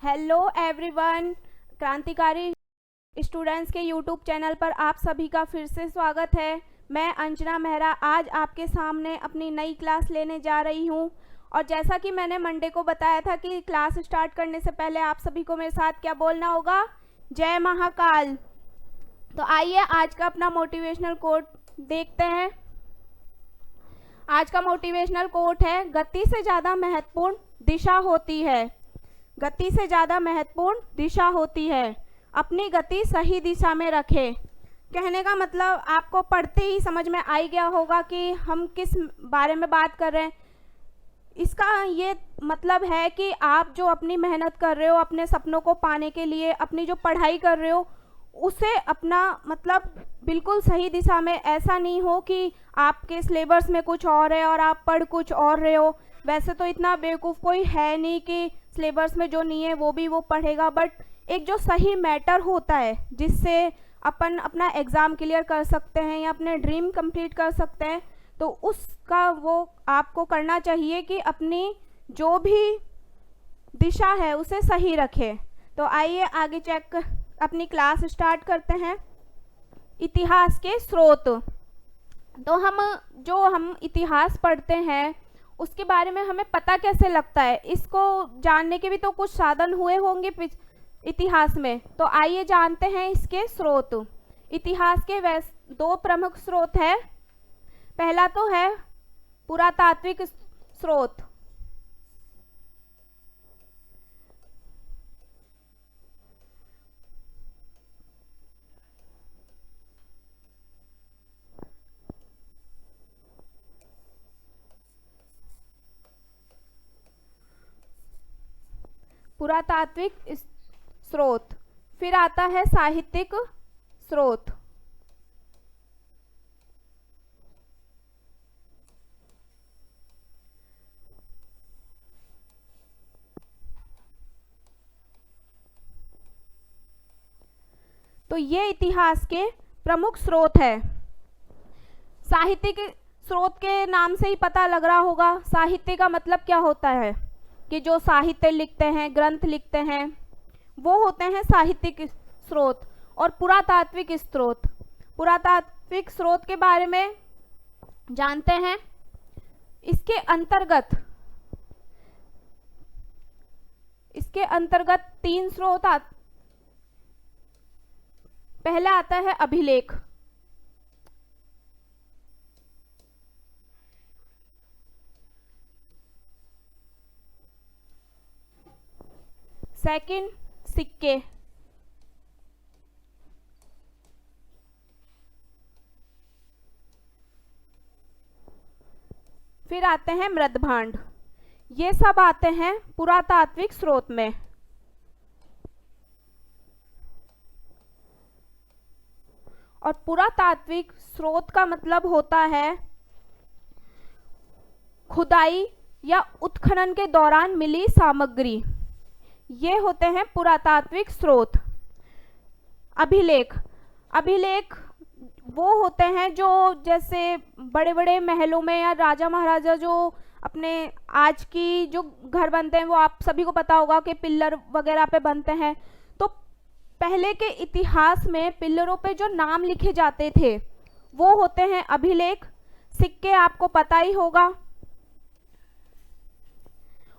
Hello everyone, क्रांतिकारी students के YouTube channel पर आप सभी का फिर से स्वागत है। मैं अंजना मेहरा आज आपके सामने अपनी नई क्लास लेने जा रही हूं। और जैसा कि मैंने मंडे को बताया था कि क्लास स्टार्ट करने से पहले आप सभी को मेरे साथ क्या बोलना होगा, जय महाकाल। तो आइए आज का अपना मोटिवेशनल कोट देखते हैं। आज का मोटिवेशनल कोट है, गति से ज़्यादा महत्वपूर्ण दिशा होती है। गति से ज़्यादा महत्वपूर्ण दिशा होती है। अपनी गति सही दिशा में रखें। कहने का मतलब आपको पढ़ते ही समझ में आ गया होगा कि हम किस बारे में बात कर रहे हैं। इसका ये मतलब है कि आप जो अपनी मेहनत कर रहे हो अपने सपनों को पाने के लिए, अपनी जो पढ़ाई कर रहे हो उसे अपना मतलब बिल्कुल सही दिशा में, ऐसा नहीं हो कि आपके सिलेबस में कुछ और है और आप पढ़ कुछ और रहे हो। वैसे तो इतना बेवकूफ़ कोई है नहीं कि सिलेबस में जो नहीं है वो भी वो पढ़ेगा, बट एक जो सही मैटर होता है जिससे अपन अपना एग्ज़ाम क्लियर कर सकते हैं या अपने ड्रीम कंप्लीट कर सकते हैं, तो उसका वो आपको करना चाहिए कि अपनी जो भी दिशा है उसे सही रखें। तो आइए आगे अपनी क्लास स्टार्ट करते हैं। इतिहास के स्रोत। तो हम इतिहास पढ़ते हैं उसके बारे में हमें पता कैसे लगता है, इसको जानने के भी तो कुछ साधन हुए होंगे इतिहास में। तो आइए जानते हैं इसके स्रोत। इतिहास के दो प्रमुख स्रोत है। पहला तो है पुरातात्विक स्रोत। पुरातात्विक स्रोत। फिर आता है साहित्यिक स्रोत। तो ये इतिहास के प्रमुख स्रोत है। साहित्यिक स्रोत के नाम से ही पता लग रहा होगा साहित्य का मतलब क्या होता है, कि जो साहित्य लिखते हैं, ग्रंथ लिखते हैं, वो होते हैं साहित्यिक स्रोत। और पुरातात्विक स्रोत, पुरातात्विक स्रोत के बारे में जानते हैं। इसके अंतर्गत तीन स्रोत पहला आता है अभिलेख। सेकंड सिक्के। फिर आते हैं मृदभांड। ये सब आते हैं पुरातात्विक स्रोत में। और पुरातात्विक स्रोत का मतलब होता है खुदाई या उत्खनन के दौरान मिली सामग्री। ये होते हैं पुरातात्विक स्रोत। अभिलेख वो होते हैं जो जैसे बड़े बड़े महलों में या राजा महाराजा जो अपने आज की जो घर बनते हैं वो आप सभी को पता होगा कि पिल्लर वगैरह पे बनते हैं। तो पहले के इतिहास में पिल्लरों पे जो नाम लिखे जाते थे वो होते हैं अभिलेख। सिक्के आपको पता ही होगा।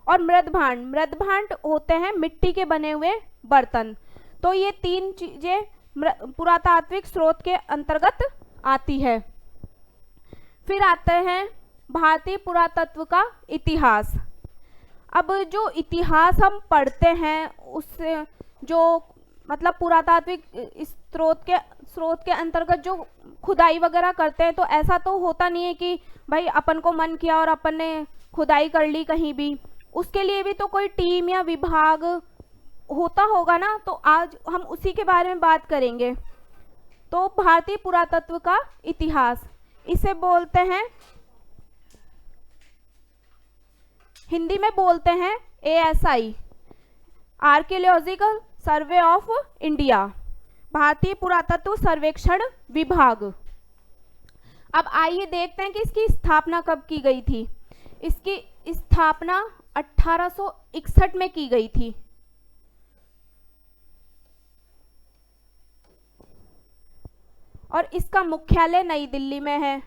और मृदभांड होते हैं मिट्टी के बने हुए बर्तन। तो ये तीन चीजें पुरातात्विक स्रोत के अंतर्गत आती है। फिर आते हैं भारतीय पुरातत्व का इतिहास। अब जो इतिहास हम पढ़ते हैं उससे जो मतलब पुरातात्विक स्रोत के अंतर्गत जो खुदाई वगैरह करते हैं, तो ऐसा तो होता नहीं है कि भाई अपन को मन किया और अपन ने खुदाई कर ली कहीं भी। उसके लिए भी तो कोई टीम या विभाग होता होगा ना। तो आज हम उसी के बारे में बात करेंगे। तो भारतीय पुरातत्व का इतिहास, इसे बोलते हैं, हिंदी में बोलते हैं ASI, archaeological survey of India, भारतीय पुरातत्व सर्वेक्षण विभाग। अब आइए देखते हैं कि इसकी स्थापना कब की गई थी। इसकी स्थापना 1861 में की गई थी। और इसका मुख्यालय नई दिल्ली में है।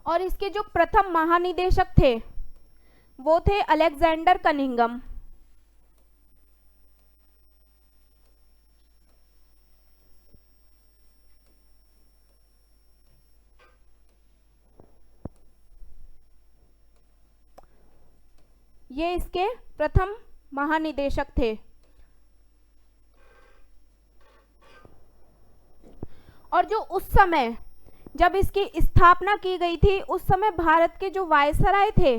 और इसके जो प्रथम महानिदेशक थे वो थे अलेक्जेंडर कनिंघम। ये इसके प्रथम महानिदेशक थे। और जो उस समय जब इसकी स्थापना की गई थी उस समय भारत के जो वायसराय थे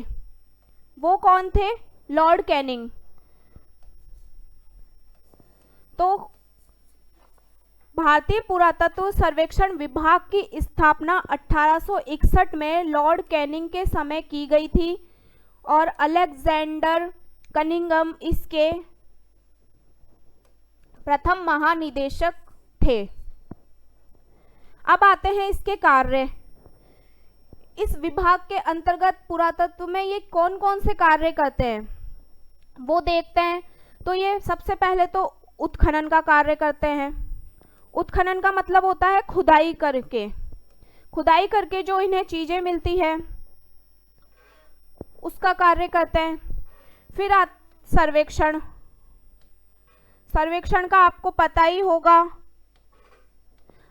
वो कौन थे? Lord Canning. तो भारतीय पुरातत्व सर्वेक्षण विभाग की स्थापना 1861 में लॉर्ड कैनिंग के समय की गई थी और अलेक्जेंडर कनिंघम इसके प्रथम महानिदेशक थे। अब आते हैं इसके कार्य। इस विभाग के अंतर्गत पुरातत्व में ये कौन कौन से कार्य करते हैं वो देखते हैं। तो ये सबसे पहले तो उत्खनन का कार्य करते हैं। उत्खनन का मतलब होता है खुदाई करके जो इन्हें चीजें मिलती है उसका कार्य करते हैं। फिर सर्वेक्षण का आपको पता ही होगा।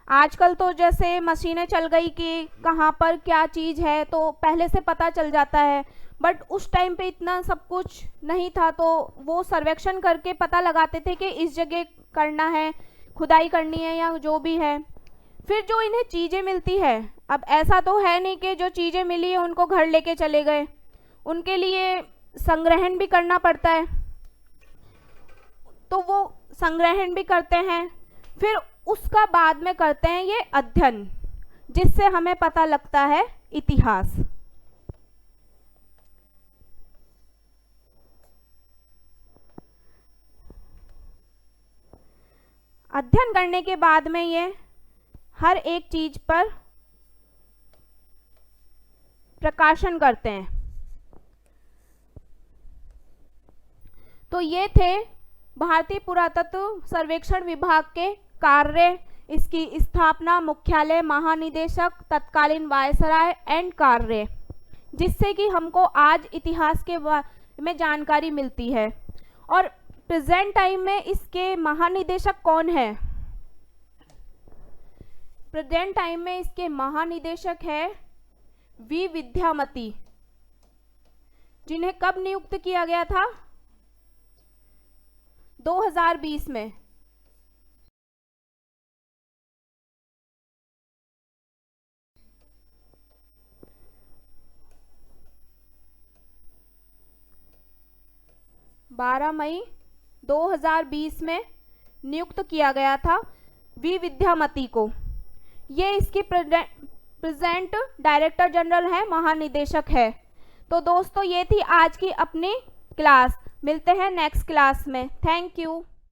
आजकल तो जैसे मशीनें चल गई कि कहाँ पर क्या चीज़ है तो पहले से पता चल जाता है, बट उस टाइम पे इतना सब कुछ नहीं था तो वो सर्वेक्षण करके पता लगाते थे कि इस जगह करना है, खुदाई करनी है या जो भी है। फिर जो इन्हें चीज़ें मिलती है, अब ऐसा तो है नहीं कि जो चीज़ें मिली है उनको घर लेके चले गए, उनके लिए संग्रहण भी करना पड़ता है, तो वो संग्रहण भी करते हैं। फिर उसका बाद में करते हैं ये अध्ययन, जिससे हमें पता लगता है इतिहास। अध्ययन करने के बाद में ये हर एक चीज पर प्रकाशन करते हैं। तो ये थे भारतीय पुरातत्व सर्वेक्षण विभाग के कार्य, इसकी स्थापना, मुख्यालय, महानिदेशक, तत्कालीन वायसराय एंड कार्य, जिससे कि हमको आज इतिहास के बारे में जानकारी मिलती है। और प्रेजेंट टाइम में इसके महानिदेशक कौन है? प्रेजेंट टाइम में इसके महानिदेशक है वी विद्यामती, जिन्हें कब नियुक्त किया गया था? 2020 में। मई 2020 में नियुक्त किया गया था वी विद्यामती को। ये इसकी प्रेजेंट डायरेक्टर जनरल है, महानिदेशक है। तो दोस्तों ये थी आज की अपनी क्लास। मिलते हैं नेक्स्ट क्लास में। Thank you.